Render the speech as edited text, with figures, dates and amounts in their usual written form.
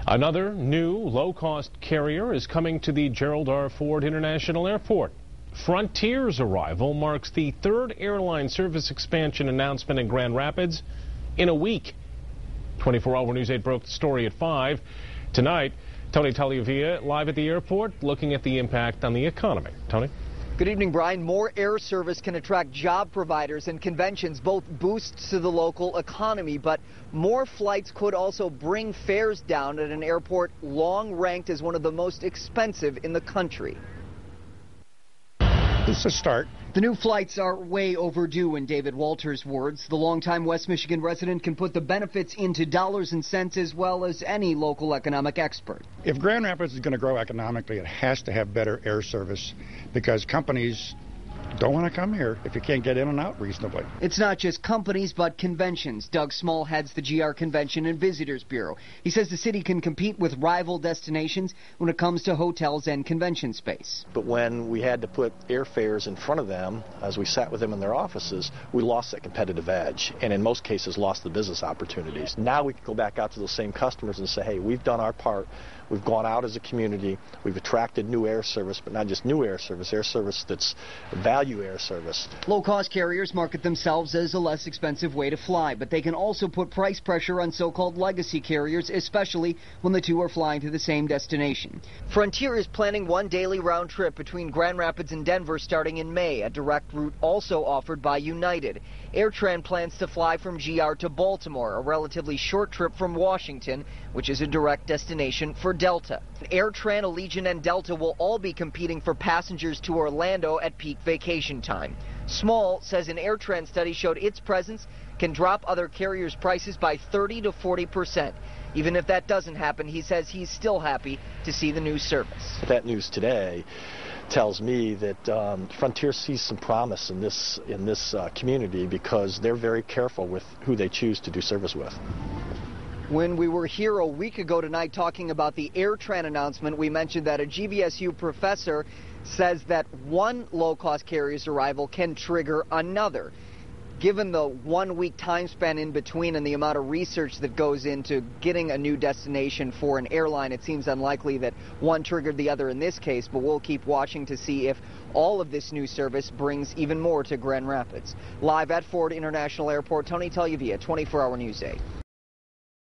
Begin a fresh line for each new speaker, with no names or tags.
Another new low-cost carrier is coming to the Gerald R. Ford International Airport. Frontier's arrival marks the third airline service expansion announcement in Grand Rapids in a week. 24-Hour News 8 broke the story at 5. Tonight, Tony Tagliavia live at the airport looking at the impact on the economy. Tony?
Good evening, Brian. More air service can attract job providers and conventions, both boosts to the local economy, but more flights could also bring fares down at an airport long ranked as one of the most expensive in the country.
It's a start.
The new flights are way overdue, in David Walters' words. The longtime West Michigan resident can put the benefits into dollars and cents as well as any local economic expert.
If Grand Rapids is going to grow economically, it has to have better air service because companies don't want to come here if you can't get in and out reasonably.
It's not just companies, but conventions. Doug Small heads the GR Convention and Visitors Bureau. He says the city can compete with rival destinations when it comes to hotels and convention space.
But when we had to put airfares in front of them, as we sat with them in their offices, we lost that competitive edge, and in most cases lost the business opportunities. Now we can go back out to those same customers and say, hey, we've done our part. We've gone out as a community. We've attracted new air service, but not just new air service that's value air service.
Low-cost carriers market themselves as a less expensive way to fly, but they can also put price pressure on so-called legacy carriers, especially when the two are flying to the same destination. Frontier is planning one daily round trip between Grand Rapids and Denver starting in May, a direct route also offered by United. AirTran plans to fly from GR to Baltimore, a relatively short trip from Washington, which is a direct destination for Delta. AirTran, Allegiant, and Delta will all be competing for passengers to Orlando at peak vacation time. Small says an AirTran study showed its presence can drop other carriers' prices by 30 to 40%. Even if that doesn't happen, he says he's still happy to see the new service.
That news today tells me that Frontier sees some promise in this community because they're very careful with who they choose to do service with.
When we were here a week ago tonight talking about the AirTran announcement, we mentioned that a GVSU professor says that one low-cost carrier's arrival can trigger another. Given the one-week time span in between and the amount of research that goes into getting a new destination for an airline, it seems unlikely that one triggered the other in this case, but we'll keep watching to see if all of this new service brings even more to Grand Rapids. Live at Ford International Airport, Tony Tagliavia, 24-Hour News 8.